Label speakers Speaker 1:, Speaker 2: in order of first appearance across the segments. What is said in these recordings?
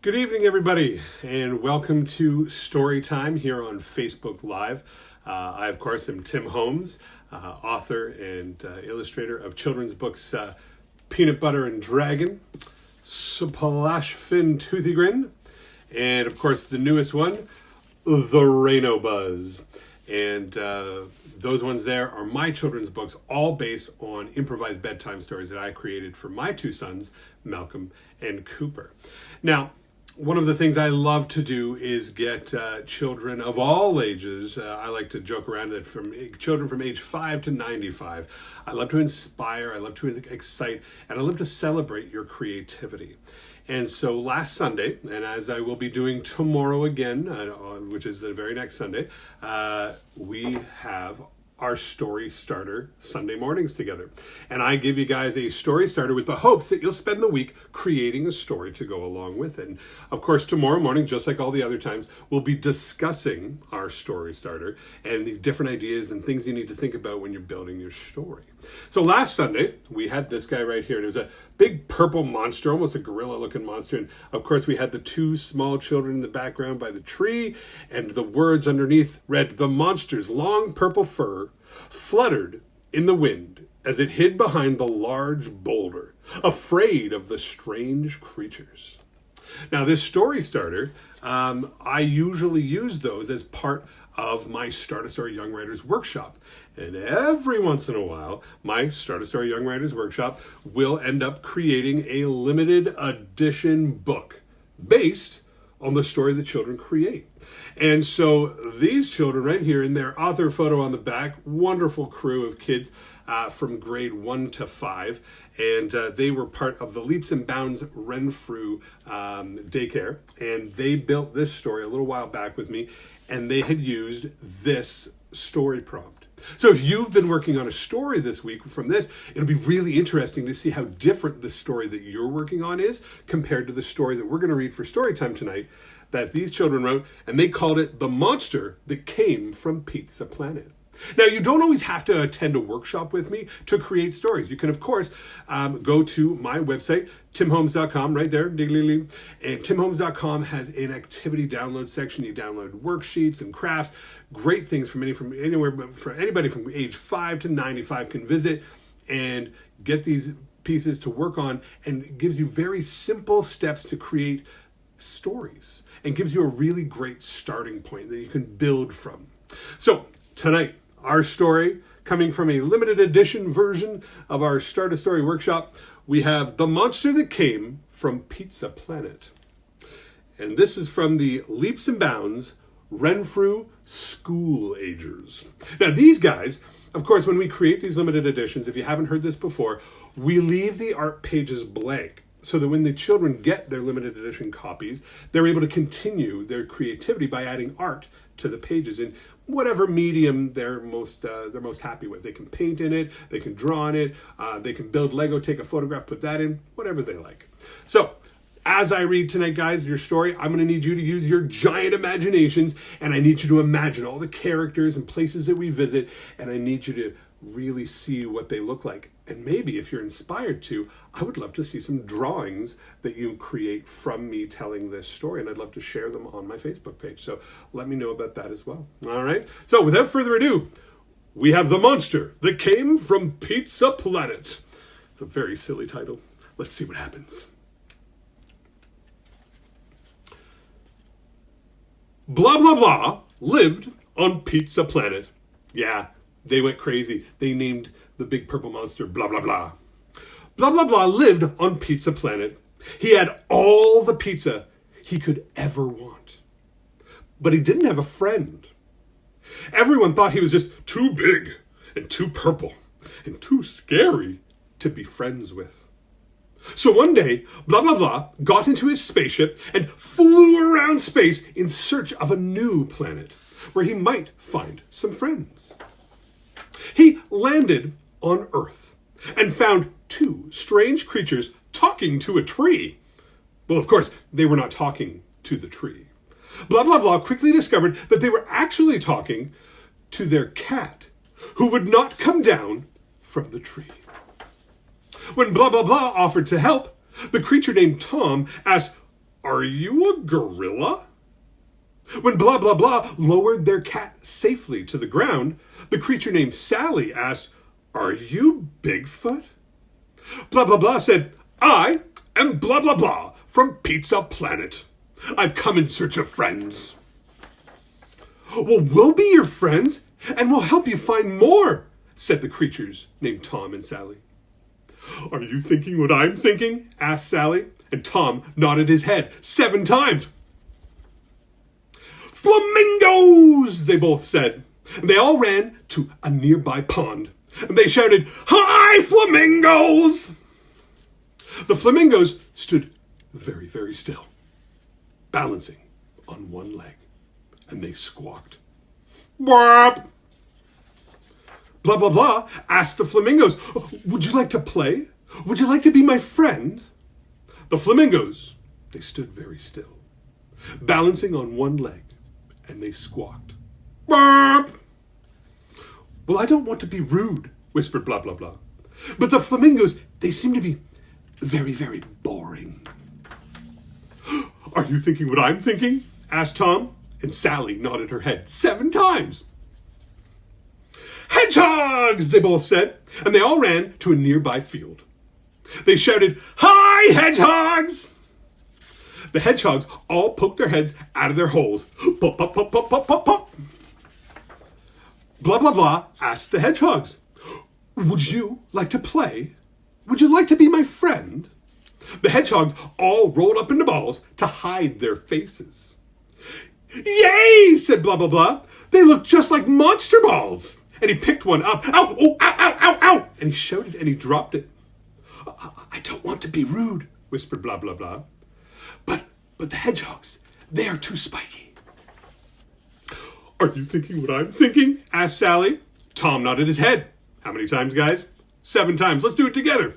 Speaker 1: Good evening, everybody, and welcome to Story Time here on Facebook Live. I, of course, am Tim Holmes, author and illustrator of children's books Peanut Butter and Dragon, Splash Fin Toothy Grin, and, of course, the newest one, The Reno Buzz. And those ones there are my children's books, all based on improvised bedtime stories that I created for my two sons, Malcolm and Cooper. Now, one of the things I love to do is get children of all ages. I like to joke around that from children from age 5 to 95. I love to inspire, I love to excite, and I love to celebrate your creativity. And so last Sunday, and as I will be doing tomorrow again, which is the very next Sunday, we have our Story Starter Sunday mornings together. And I give you guys a story starter with the hopes that you'll spend the week creating a story to go along with it. And of course, tomorrow morning, just like all the other times, we'll be discussing our story starter and the different ideas and things you need to think about when you're building your story. So last Sunday, we had this guy right here, and it was a big purple monster, almost a gorilla-looking monster. And of course, we had the two small children in the background by the tree, and the words underneath read, "The monster's long purple fur fluttered in the wind as it hid behind the large boulder, afraid of the strange creatures." Now, this story starter, I usually use those as part of my Start a Story Young Writers Workshop. And every once in a while, my Start a Story Young Writers Workshop will end up creating a limited edition book based on the story the children create. And so these children right here in their author photo on the back, wonderful crew of kids from grade 1 to 5. And they were part of the Leaps and Bounds Renfrew daycare. And they built this story a little while back with me. And they had used this story prompt. So if you've been working on a story this week from this, it'll be really interesting to see how different the story that you're working on is compared to the story that we're going to read for story time tonight that these children wrote, and they called it The Monster That Came from Pizza Planet. Now, you don't always have to attend a workshop with me to create stories. You can, of course, go to my website, timholmes.com, right there, and timholmes.com has an activity download section. You download worksheets and crafts, great things from anybody from age 5 to 95 can visit and get these pieces to work on, and it gives you very simple steps to create stories and gives you a really great starting point that you can build from. So tonight, our story, coming from a limited edition version of our Start a Story workshop, we have The Monster That Came from Pizza Planet. And this is from the Leaps and Bounds Renfrew School Agers. Now these guys, of course, when we create these limited editions, if you haven't heard this before, we leave the art pages blank, so that when the children get their limited edition copies, they're able to continue their creativity by adding art to the pages in whatever medium they're most happy with. They can paint in it, they can draw in it, they can build Lego, take a photograph, put that in, whatever they like. So, as I read tonight, guys, your story, I'm going to need you to use your giant imaginations, and I need you to imagine all the characters and places that we visit, and I need you to really see what they look like. And maybe if you're inspired to, I would love to see some drawings that you create from me telling this story, and I'd love to share them on my Facebook page. So let me know about that as well. All right. So without further ado, we have The Monster That Came from Pizza Planet. It's a very silly title. Let's see what happens. Blah, blah, blah lived on Pizza Planet. Yeah, they went crazy. They named the big purple monster blah, blah, blah. Blah, blah, blah lived on Pizza Planet. He had all the pizza he could ever want. But he didn't have a friend. Everyone thought he was just too big and too purple and too scary to be friends with. So one day, blah, blah, blah got into his spaceship and flew around space in search of a new planet where he might find some friends. He landed on Earth and found two strange creatures talking to a tree. Well, of course, they were not talking to the tree. Blah, blah, blah quickly discovered that they were actually talking to their cat, who would not come down from the tree. When blah, blah, blah offered to help, the creature named Tom asked, Are you a gorilla? When blah, blah, blah lowered their cat safely to the ground, the creature named Sally asked, Are you Bigfoot? Blah, blah, blah said, I am blah, blah, blah from Pizza Planet. I've come in search of friends. Well, we'll be your friends, and we'll help you find more, said the creatures named Tom and Sally. Are you thinking what I'm thinking? Asked Sally, and Tom nodded his head 7 times. Flamingos, they both said, and they all ran to a nearby pond, and they shouted, Hi, flamingos! The flamingos stood very, very still, balancing on one leg, and they squawked. Bwap! Blah, blah, blah asked the flamingos, Would you like to play? Would you like to be my friend? The flamingos, they stood very still, balancing on one leg, and they squawked. Bwap! Well, I don't want to be rude, whispered blah, blah, blah. But the flamingos, they seem to be very, very boring. Are you thinking what I'm thinking? Asked Tom, and Sally nodded her head 7 times. Hedgehogs, they both said, and they all ran to a nearby field. They shouted, Hi, hedgehogs! The hedgehogs all poked their heads out of their holes. Pop, pop, pop, pop, pop, pop, pop. Blah, blah, blah asked the hedgehogs, Would you like to play? Would you like to be my friend? The hedgehogs all rolled up into balls to hide their faces. Yay, said blah, blah, blah. They look just like monster balls. And he picked one up. Ow, oh, ow, ow, ow, ow. And he shouted and he dropped it. I don't want to be rude, whispered blah, blah, blah. But the hedgehogs, they are too spiky. Are you thinking what I'm thinking? Asked Sally. Tom nodded his head. How many times, guys? 7 times. Let's do it together.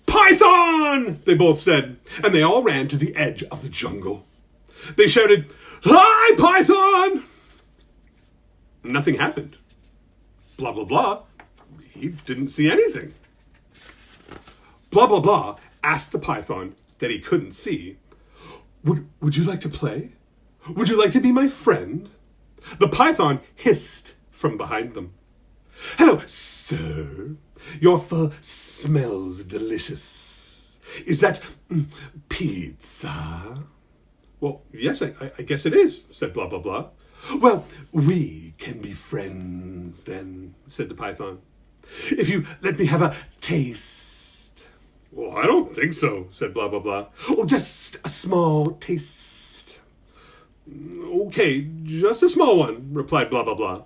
Speaker 1: Python, they both said, and they all ran to the edge of the jungle. They shouted, Hi, Python! Nothing happened. Blah, blah, blah. He didn't see anything. Blah, blah, blah asked the python that he couldn't see, Would you like to play? Would you like to be my friend? The python hissed from behind them. Hello, sir. Your fur smells delicious. Is that pizza? Well, yes, I guess it is, said blah, blah, blah. Well, we can be friends then, said the python. If you let me have a taste. Well, I don't think so, said blah, blah, blah. Oh, just a small taste. Okay, just a small one, replied blah, blah, blah.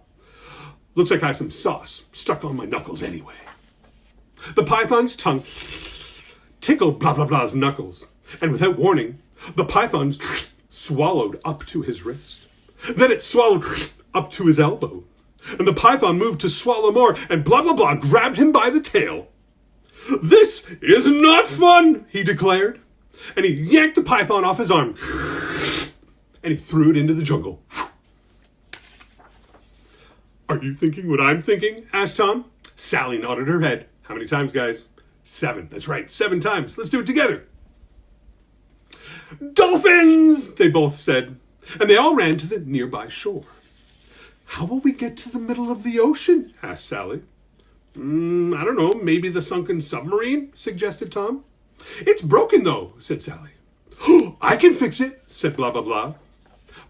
Speaker 1: Looks like I have some sauce stuck on my knuckles anyway. The python's tongue tickled blah, blah, blah's knuckles, and without warning, the python swallowed up to his wrist. Then it swallowed up to his elbow, and the python moved to swallow more, and blah, blah, blah grabbed him by the tail. This is not fun, he declared, and he yanked the python off his arm, and he threw it into the jungle. Are you thinking what I'm thinking? Asked Tom. Sally nodded her head. How many times, guys? 7. That's right, 7 times. Let's do it together. Dolphins, they both said, and they all ran to the nearby shore. How will we get to the middle of the ocean? Asked Sally. I don't know, maybe the sunken submarine, suggested Tom. It's broken, though, said Sally. I can fix it, said blah, blah, blah.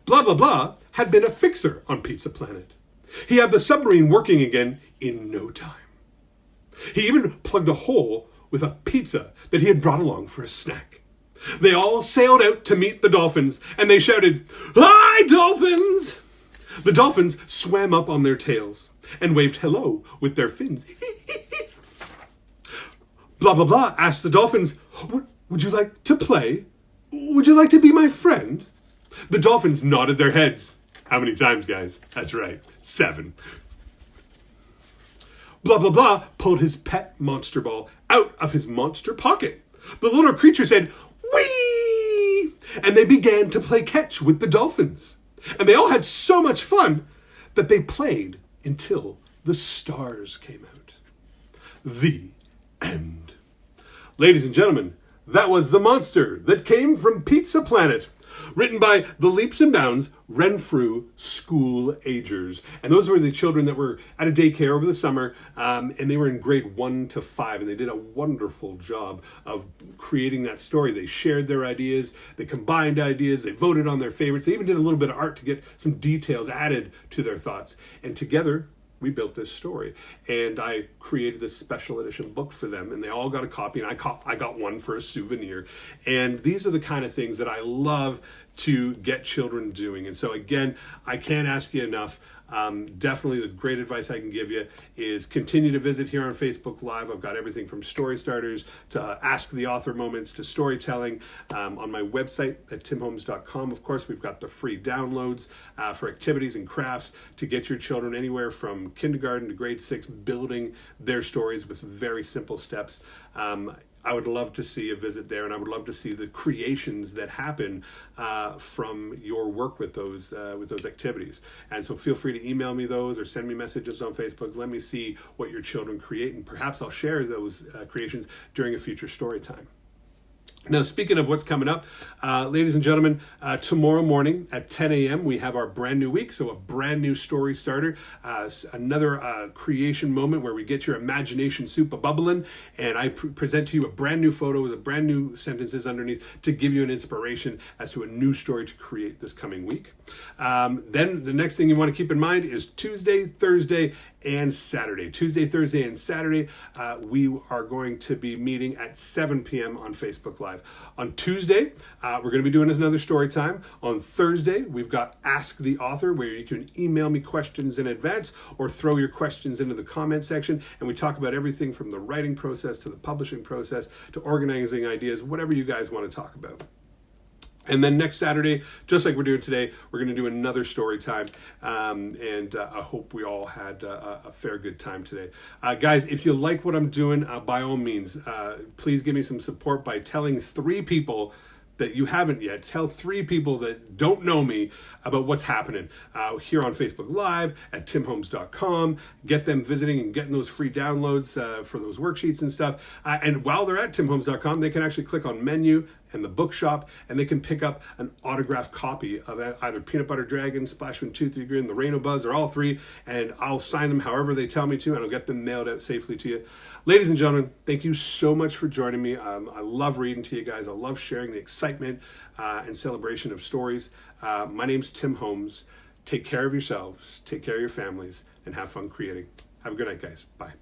Speaker 1: Blah, blah, blah had been a fixer on Pizza Planet. He had the submarine working again in no time. He even plugged a hole with a pizza that he had brought along for a snack. They all sailed out to meet the dolphins, and they shouted, Hi, dolphins! The dolphins swam up on their tails and waved hello with their fins. Blah, blah, blah asked the dolphins, Would you like to play? Would you like to be my friend? The dolphins nodded their heads. How many times, guys? That's right, 7. Blah, blah, blah pulled his pet monster ball out of his monster pocket. The little creature said, Whee! And they began to play catch with the dolphins. And they all had so much fun that they played until the stars came out. The end. Ladies and gentlemen, That was The Monster That Came from Pizza Planet, written by the Leaps and Bounds Renfrew School Agers. And those were the children that were at a daycare over the summer, and they were in grade 1 to 5, and they did a wonderful job of creating that story. They shared their ideas, they combined ideas, they voted on their favorites, they even did a little bit of art to get some details added to their thoughts. And together, we built this story, and I created this special edition book for them, and they all got a copy, and I got one for a souvenir. And these are the kind of things that I love to get children doing. And so again, I can't ask you enough. Definitely the great advice I can give you is continue to visit here on Facebook Live. I've got everything from story starters to ask the author moments to storytelling on my website at timholmes.com. Of course, we've got the free downloads for activities and crafts to get your children anywhere from kindergarten to grade 6 building their stories with very simple steps. I would love to see a visit there, and I would love to see the creations that happen from your work with those activities. And so feel free to email me those or send me messages on Facebook. Let me see what your children create, and perhaps I'll share those creations during a future story time. Now, speaking of what's coming up, ladies and gentlemen, tomorrow morning at 10 a.m. we have our brand new week, so a brand new story starter, another creation moment where we get your imagination soup a-bubbling, and I present to you a brand new photo with a brand new sentences underneath to give you an inspiration as to a new story to create this coming week. Then the next thing you want to keep in mind is Tuesday, Thursday, and Saturday. Tuesday, Thursday, and Saturday, we are going to be meeting at 7 p.m. on Facebook Live. On Tuesday, we're going to be doing another story time. On Thursday, we've got Ask the Author, where you can email me questions in advance or throw your questions into the comment section, and we talk about everything from the writing process to the publishing process to organizing ideas, whatever you guys want to talk about. And then next Saturday, just like we're doing today, we're going to do another story time. And I hope we all had a fair good time today. Guys, if you like what I'm doing, by all means, please give me some support by telling 3 people that you haven't yet. Tell 3 people that don't know me about what's happening here on Facebook Live, at timholmes.com. Get them visiting and getting those free downloads for those worksheets and stuff. And while they're at timholmes.com, they can actually click on menu and the bookshop, and they can pick up an autographed copy of either Peanut Butter Dragon, Splash 1, 2, 3 Grin, the Rain-O Buzz, or all 3, and I'll sign them however they tell me to, and I'll get them mailed out safely to you. Ladies and gentlemen, thank you so much for joining me. I love reading to you guys. I love sharing the excitement and celebration of stories. My name's Tim Holmes. Take care of yourselves, take care of your families, and have fun creating. Have a good night, guys. Bye.